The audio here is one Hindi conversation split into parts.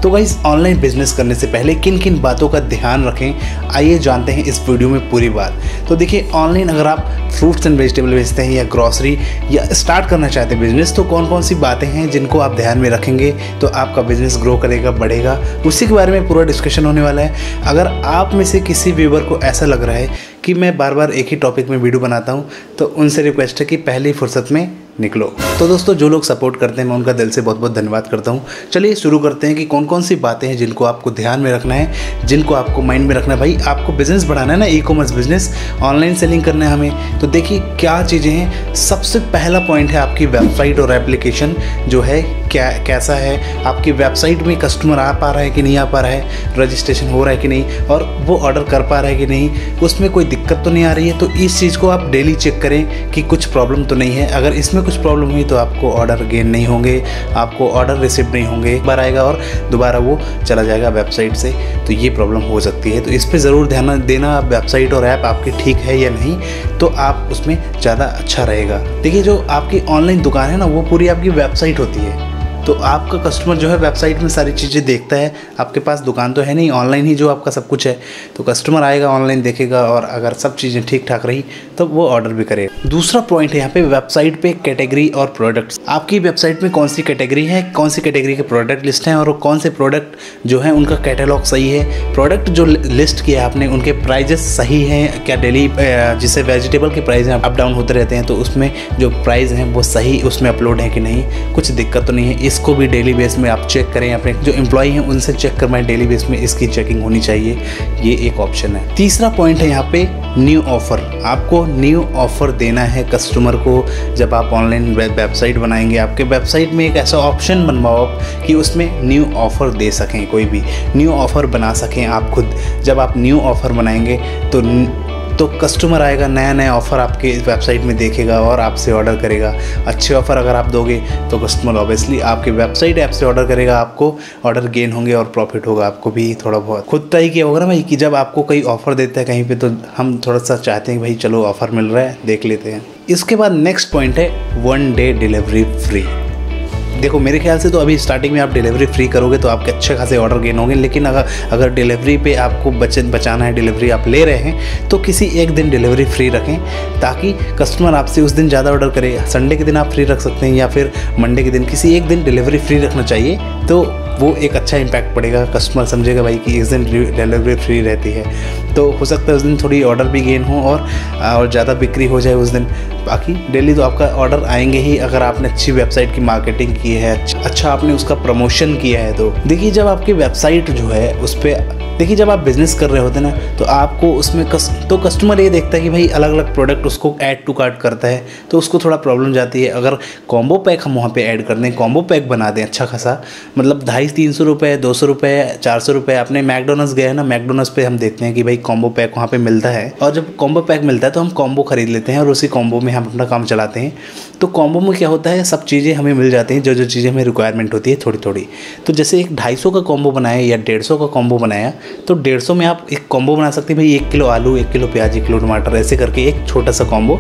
तो गाइस ऑनलाइन बिजनेस करने से पहले किन किन बातों का ध्यान रखें, आइए जानते हैं इस वीडियो में पूरी बात। तो देखिए, ऑनलाइन अगर आप फ्रूट्स एंड वेजिटेबल बेचते हैं या ग्रॉसरी या स्टार्ट करना चाहते हैं बिजनेस, तो कौन कौन सी बातें हैं जिनको आप ध्यान में रखेंगे तो आपका बिजनेस ग्रो करेगा, बढ़ेगा, उसी के बारे में पूरा डिस्कशन होने वाला है। अगर आप में से किसी व्यूअर को ऐसा लग रहा है कि मैं बार बार एक ही टॉपिक में वीडियो बनाता हूं, तो उनसे रिक्वेस्ट है कि पहली फुर्सत में निकलो। तो दोस्तों, जो लोग सपोर्ट करते हैं मैं उनका दिल से बहुत बहुत धन्यवाद करता हूं। चलिए शुरू करते हैं कि कौन कौन सी बातें हैं जिनको आपको ध्यान में रखना है, जिनको आपको माइंड में रखना है। भाई आपको बिजनेस बढ़ाना है ना, e commerce business, online selling करना है हमें, तो देखिए क्या चीज़ें हैं। सबसे पहला पॉइंट है आपकी वेबसाइट और एप्लीकेशन जो है कैसा है। आपकी वेबसाइट में कस्टमर आ पा रहा है कि नहीं आ पा रहा है, रजिस्ट्रेशन हो रहा है कि नहीं, और वो ऑर्डर कर पा रहा है कि नहीं, उसमें कोई दिक्कत तो नहीं आ रही है। तो इस चीज़ को आप डेली चेक करें कि कुछ प्रॉब्लम तो नहीं है। अगर इसमें कुछ प्रॉब्लम हुई तो आपको ऑर्डर गेन नहीं होंगे, आपको ऑर्डर रिसीव नहीं होंगे, एक बार आएगा और दोबारा वो चला जाएगा वेबसाइट से, तो ये प्रॉब्लम हो सकती है। तो इस पर ज़रूर ध्यान देना, वेबसाइट और ऐप आपकी ठीक है या नहीं, तो आप उसमें ज़्यादा अच्छा रहेगा। देखिए, जो आपकी ऑनलाइन दुकान है ना, वो पूरी आपकी वेबसाइट होती है। तो आपका कस्टमर जो है वेबसाइट में सारी चीज़ें देखता है, आपके पास दुकान तो है नहीं, ऑनलाइन ही जो आपका सब कुछ है। तो कस्टमर आएगा, ऑनलाइन देखेगा, और अगर सब चीज़ें ठीक ठाक रही तो वो ऑर्डर भी करेगा। दूसरा पॉइंट है यहाँ पे वेबसाइट पे कैटेगरी और प्रोडक्ट्स। आपकी वेबसाइट में कौन सी कैटेगरी है, कौन सी कैटेगरी के प्रोडक्ट लिस्ट हैं, और कौन से प्रोडक्ट जो है उनका कैटेलॉग सही है। प्रोडक्ट जो लिस्ट किया आपने, उनके प्राइजेस सही हैं क्या, डेली जिससे वेजिटेबल के प्राइस अप डाउन होते रहते हैं, तो उसमें जो प्राइस हैं वो सही उसमें अपलोड है कि नहीं, कुछ दिक्कत तो नहीं है। इसको भी डेली बेस में आप चेक करें, अपने जो एम्प्लॉय हैं उनसे चेक करवाएं, डेली बेस में इसकी चेकिंग होनी चाहिए, ये एक ऑप्शन है। तीसरा पॉइंट है यहाँ पे न्यू ऑफ़र। आपको न्यू ऑफ़र देना है कस्टमर को। जब आप ऑनलाइन वेबसाइट बनाएंगे, आपके वेबसाइट में एक ऐसा ऑप्शन बनवाओ कि उसमें न्यू ऑफ़र दे सकें, कोई भी न्यू ऑफ़र बना सकें आप खुद। जब आप न्यू ऑफ़र बनाएंगे तो कस्टमर आएगा, नया नया ऑफ़र आपके वेबसाइट में देखेगा और आपसे ऑर्डर करेगा। अच्छे ऑफ़र अगर आप दोगे तो कस्टमर ऑब्वियसली आपके वेबसाइट ऐप से ऑर्डर करेगा, आपको ऑर्डर गेन होंगे और प्रॉफिट होगा आपको भी थोड़ा बहुत। खुद ट्राई किया होगा ना भाई कि जब आपको कोई ऑफ़र देता है कहीं पे, तो हम थोड़ा सा चाहते हैं कि भाई चलो ऑफ़र मिल रहा है, देख लेते हैं। इसके बाद नेक्स्ट पॉइंट है 1 डे डिलीवरी फ्री। देखो, मेरे ख्याल से तो अभी स्टार्टिंग में आप डिलीवरी फ्री करोगे तो आपके अच्छे खासे ऑर्डर गेन होंगे, लेकिन अगर डिलीवरी पे आपको बचाना है, डिलीवरी आप ले रहे हैं, तो किसी एक दिन डिलीवरी फ्री रखें ताकि कस्टमर आपसे उस दिन ज़्यादा ऑर्डर करे। संडे के दिन आप फ्री रख सकते हैं या फिर मंडे के दिन, किसी एक दिन डिलीवरी फ्री रखना चाहिए, तो वो एक अच्छा इम्पैक्ट पड़ेगा। कस्टमर समझेगा भाई कि इस दिन डिलीवरी फ्री रहती है, तो हो सकता है उस दिन थोड़ी ऑर्डर भी गेन हो और ज़्यादा बिक्री हो जाए उस दिन। बाकी डेली तो आपका ऑर्डर आएंगे ही अगर आपने अच्छी वेबसाइट की मार्केटिंग की है, अच्छा आपने उसका प्रमोशन किया है। तो देखिए, जब आपकी वेबसाइट जो है उस पर, देखिए जब आप बिज़नेस कर रहे होते हैं ना, तो आपको उसमें तो कस्टमर ये देखता है कि भाई अलग अलग प्रोडक्ट उसको ऐड टू कार्ट करता है, तो उसको थोड़ा प्रॉब्लम जाती है। अगर कॉम्बो पैक हम वहाँ पे ऐड कर दें, कॉम्बो पैक बना दें अच्छा खासा, मतलब 250-300 रुपये, 200 रुपये, 400 रुपये। आपने मैकडोनल्ड्स गए ना, मैकडोनल्ड्स पे हम देखते हैं कि भाई कॉम्बो पैक वहाँ पे मिलता है, और जब कॉम्बो पैक मिलता है तो हम कॉम्बो खरीद लेते हैं और उसी कॉम्बो में हम अपना काम चलाते हैं। तो कॉम्बो में क्या होता है, सब चीज़ें हमें मिल जाती हैं, जो जो चीज़ें हमें रिक्वायरमेंट होती है थोड़ी थोड़ी। तो जैसे एक 250 का कॉम्बो बनाया या 150 का कॉम्बो बनाया, तो 150 में आप एक कॉम्बो बना सकते हैं भाई, 1 किलो आलू, 1 किलो प्याज, 1 किलो टमाटर, ऐसे करके एक छोटा सा कॉम्बो,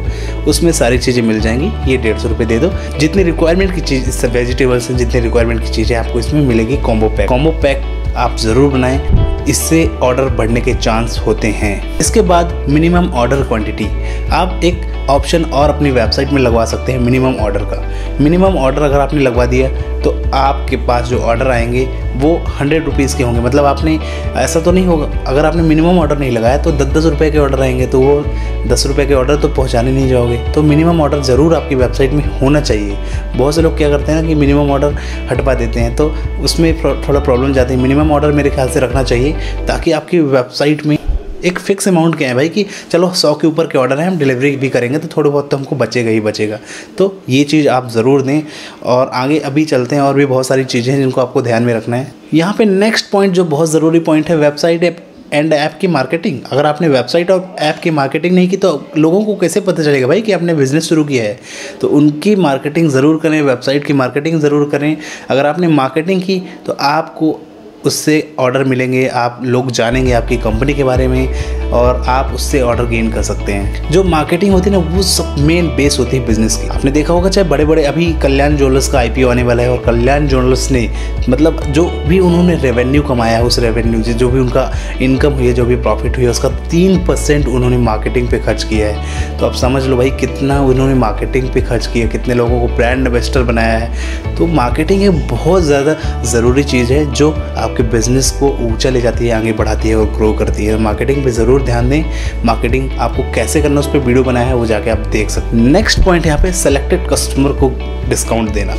उसमें सारी चीज़ें मिल जाएंगी। ये 150 रुपये दे दो, जितनी रिक्वायरमेंट की चीज़, वेजिटेबल्स हैं, जितनी रिक्वायरमेंट की चीज़ें आपको इसमें मिलेगी। कॉम्बो पैक आप ज़रूर बनाएं, इससे ऑर्डर बढ़ने के चांस होते हैं। इसके बाद मिनिमम ऑर्डर क्वांटिटी, आप एक ऑप्शन और अपनी वेबसाइट में लगवा सकते हैं मिनिमम ऑर्डर का। मिनिमम ऑर्डर अगर आपने लगवा दिया तो आपके पास जो ऑर्डर आएंगे वो 100 रुपीज़ के होंगे। मतलब आपने ऐसा तो नहीं होगा, अगर आपने मिनिमम ऑर्डर नहीं लगाया तो 10-10 रुपये के ऑर्डर आएंगे, तो वो 10 रुपये के ऑर्डर तो पहुंचाने नहीं जाओगे। तो मिनिमम ऑर्डर ज़रूर आपकी वेबसाइट में होना चाहिए। बहुत से लोग क्या करते हैं ना कि मिनिमम ऑर्डर हटवा देते हैं, तो उसमें थोड़ा प्रॉब्लम जाती है। मिनिमम ऑर्डर मेरे ख्याल से रखना चाहिए ताकि आपकी वेबसाइट में एक फिक्स अमाउंट क्या है भाई कि चलो 100 के ऊपर के ऑर्डर हैं, हम डिलीवरी भी करेंगे तो थोड़ा बहुत तो हमको बचेगा ही बचेगा। तो ये चीज़ आप ज़रूर दें। और आगे अभी चलते हैं, और भी बहुत सारी चीज़ें हैं जिनको आपको ध्यान में रखना है। यहाँ पे नेक्स्ट पॉइंट जो बहुत ज़रूरी पॉइंट है, वेबसाइट एंड ऐप की मार्केटिंग। अगर आपने वेबसाइट और ऐप की मार्केटिंग नहीं की तो लोगों को कैसे पता चलेगा भाई कि आपने बिज़नेस शुरू किया है। तो उनकी मार्केटिंग ज़रूर करें, वेबसाइट की मार्केटिंग ज़रूर करें। अगर आपने मार्केटिंग की तो आपको उससे ऑर्डर मिलेंगे, आप लोग जानेंगे आपकी कंपनी के बारे में और आप उससे ऑर्डर गेन कर सकते हैं। जो मार्केटिंग होती है ना, वो सब मेन बेस होती है बिजनेस की। आपने देखा होगा चाहे बड़े बड़े, अभी कल्याण ज्वेलर्स का IPO आने वाला है और कल्याण ज्वेलर्स ने मतलब जो भी उन्होंने रेवेन्यू कमाया है, उस रेवेन्यू से जो भी उनका इनकम हुई है, जो भी प्रॉफिट हुई है, उसका 3% उन्होंने मार्केटिंग पे खर्च किया है। तो आप समझ लो भाई कितना उन्होंने मार्केटिंग पे खर्च किया, कितने लोगों को ब्रांड एम्बेसडर बनाया है। तो मार्केटिंग एक बहुत ज़्यादा ज़रूरी चीज़ है जो आपके बिजनेस को ऊंचा ले जाती है, आगे बढ़ाती है और ग्रो करती है। मार्केटिंग पे ज़रूर ध्यान दें। मार्केटिंग आपको कैसे करना, उस पर वीडियो बनाया है, वो जाके आप देख सकते हैं। नेक्स्ट पॉइंट यहाँ पे सेलेक्टेड कस्टमर को डिस्काउंट देना।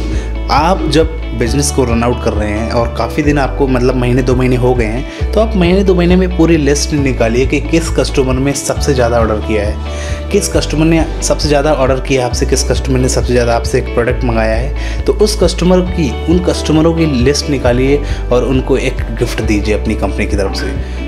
आप जब बिजनेस को रन आउट कर रहे हैं और काफ़ी दिन आपको मतलब महीने 2 महीने हो गए हैं, तो आप महीने 2 महीने में पूरी लिस्ट निकालिए कि किस कस्टमर ने सबसे ज़्यादा ऑर्डर किया है, किस कस्टमर ने सबसे ज़्यादा ऑर्डर किया आपसे, किस कस्टमर ने सबसे ज़्यादा आपसे एक प्रोडक्ट मंगाया है। तो उस कस्टमर की, उन कस्टमरों की लिस्ट निकालिए और उनको एक गिफ्ट दीजिए अपनी कंपनी की तरफ से।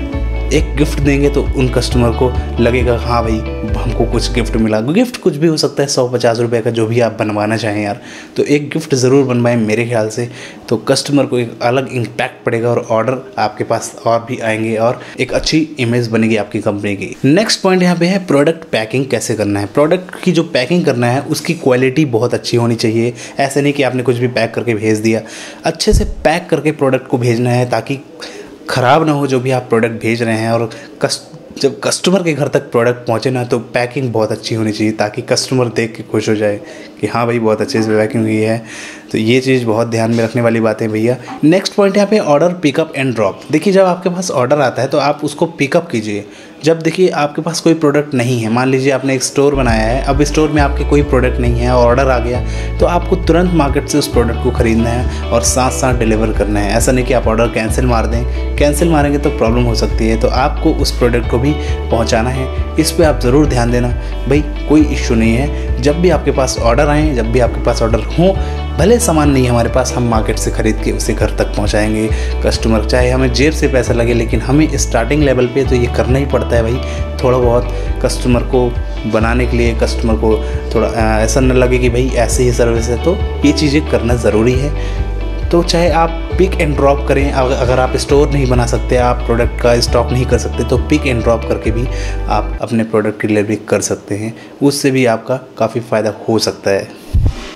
एक गिफ्ट देंगे तो उन कस्टमर को लगेगा हाँ भाई हमको कुछ गिफ्ट मिला। गिफ्ट कुछ भी हो सकता है, 100-50 रुपये का, जो भी आप बनवाना चाहें यार। तो एक गिफ्ट ज़रूर बनवाएं मेरे ख्याल से, तो कस्टमर को एक अलग इम्पैक्ट पड़ेगा और ऑर्डर आपके पास और भी आएंगे और एक अच्छी इमेज बनेगी आपकी कंपनी की। नेक्स्ट पॉइंट यहाँ पे है प्रोडक्ट पैकिंग कैसे करना है। प्रोडक्ट की जो पैकिंग करना है उसकी क्वालिटी बहुत अच्छी होनी चाहिए। ऐसे नहीं कि आपने कुछ भी पैक करके भेज दिया, अच्छे से पैक करके प्रोडक्ट को भेजना है ताकि ख़राब ना हो जो भी आप प्रोडक्ट भेज रहे हैं। और जब कस्टमर के घर तक प्रोडक्ट पहुंचे ना, तो पैकिंग बहुत अच्छी होनी चाहिए ताकि कस्टमर देख के खुश हो जाए कि हाँ भाई बहुत अच्छे से पैकिंग हुई है। तो ये चीज़ बहुत ध्यान में रखने वाली बात है भैया। नेक्स्ट पॉइंट यहाँ पे ऑर्डर पिकअप एंड ड्रॉप। देखिए जब आपके पास ऑर्डर आता है तो आप उसको पिकअप कीजिए। जब देखिए आपके पास कोई प्रोडक्ट नहीं है, मान लीजिए आपने एक स्टोर बनाया है, अब स्टोर में आपके कोई प्रोडक्ट नहीं है और ऑर्डर आ गया, तो आपको तुरंत मार्केट से उस प्रोडक्ट को ख़रीदना है और साथ साथ डिलीवर करना है। ऐसा नहीं कि आप ऑर्डर कैंसिल मार दें, कैंसिल मारेंगे तो प्रॉब्लम हो सकती है। तो आपको उस प्रोडक्ट को भी पहुंचाना है, इस पे आप ज़रूर ध्यान देना भाई। कोई इशू नहीं है, जब भी आपके पास ऑर्डर आए, जब भी आपके पास ऑर्डर हो, भले सामान नहीं हमारे पास, हम मार्केट से ख़रीद के उसे घर तक पहुंचाएंगे। कस्टमर चाहे हमें जेब से पैसा लगे, लेकिन हमें स्टार्टिंग लेवल पे तो ये करना ही पड़ता है भाई। थोड़ा बहुत कस्टमर को बनाने के लिए, कस्टमर को थोड़ा ऐसा न लगे कि भाई ऐसे ही सर्विस है, तो ये चीज़ें करना ज़रूरी है। तो चाहे आप पिक एंड ड्रॉप करें, अगर आप स्टोर नहीं बना सकते, आप प्रोडक्ट का स्टॉक नहीं कर सकते, तो पिक एंड ड्रॉप करके भी आप अपने प्रोडक्ट की डिलीवरी कर सकते हैं। उससे भी आपका काफ़ी फ़ायदा हो सकता है।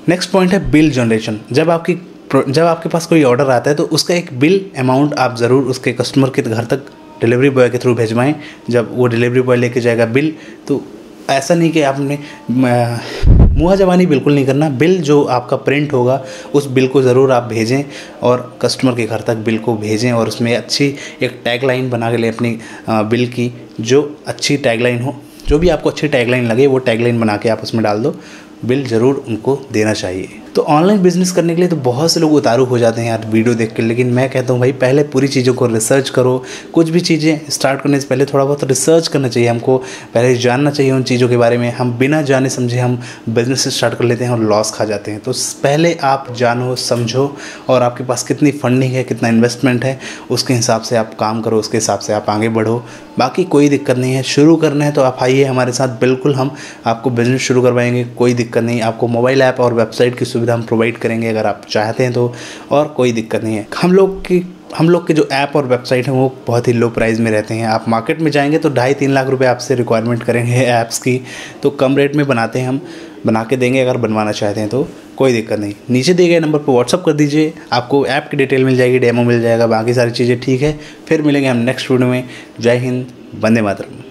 नेक्स्ट पॉइंट है बिल जनरेशन। जब आपके पास कोई ऑर्डर आता है तो उसका एक बिल अमाउंट आप ज़रूर उसके कस्टमर के घर तक डिलीवरी बॉय के थ्रू भिजवाएं। जब वो डिलीवरी बॉय लेके जाएगा बिल, तो ऐसा नहीं कि आपने मुँह जबानी बिल्कुल नहीं करना। बिल जो आपका प्रिंट होगा उस बिल को ज़रूर आप भेजें और कस्टमर के घर तक बिल को भेजें और उसमें अच्छी एक टैगलाइन बना के ले अपनी बिल की, जो अच्छी टैगलाइन हो, जो भी आपको अच्छी टैगलाइन लगे वो टैगलाइन बना के आप उसमें डाल दो। बिल ज़रूर उनको देना चाहिए। तो ऑनलाइन बिजनेस करने के लिए तो बहुत से लोग उतारू हो जाते हैं यार वीडियो देख के, लेकिन मैं कहता हूँ भाई पहले पूरी चीज़ों को रिसर्च करो। कुछ भी चीज़ें स्टार्ट करने से पहले थोड़ा बहुत रिसर्च करना चाहिए, हमको पहले जानना चाहिए उन चीज़ों के बारे में। हम बिना जाने समझे हम बिज़नेस स्टार्ट कर लेते हैं और लॉस खा जाते हैं। तो पहले आप जानो, समझो और आपके पास कितनी फंडिंग है, कितना इन्वेस्टमेंट है, उसके हिसाब से आप काम करो, उसके हिसाब से आप आगे बढ़ो। बाकी कोई दिक्कत नहीं है। शुरू करना है तो आप आइए हमारे साथ, बिल्कुल हम आपको बिज़नेस शुरू करवाएंगे, कोई दिक्कत नहीं। आपको मोबाइल ऐप और वेबसाइट की सुविधा हम प्रोवाइड करेंगे अगर आप चाहते हैं तो, और कोई दिक्कत नहीं है। हम लोग के जो ऐप और वेबसाइट हैं वो बहुत ही लो प्राइस में रहते हैं। आप मार्केट में जाएंगे तो 2.5-3 लाख रुपए आपसे रिक्वायरमेंट करेंगे ऐप्स की, तो कम रेट में बनाते हैं हम, बना के देंगे अगर बनवाना चाहते हैं तो, कोई दिक्कत नहीं। नीचे दिए गए नंबर पर व्हाट्सअप कर दीजिए, आपको ऐप की डिटेल मिल जाएगी, डेमो मिल जाएगा, बाकी सारी चीज़ें ठीक है। फिर मिलेंगे हम नेक्स्ट वीडियो में। जय हिंद, वंदे मातरम।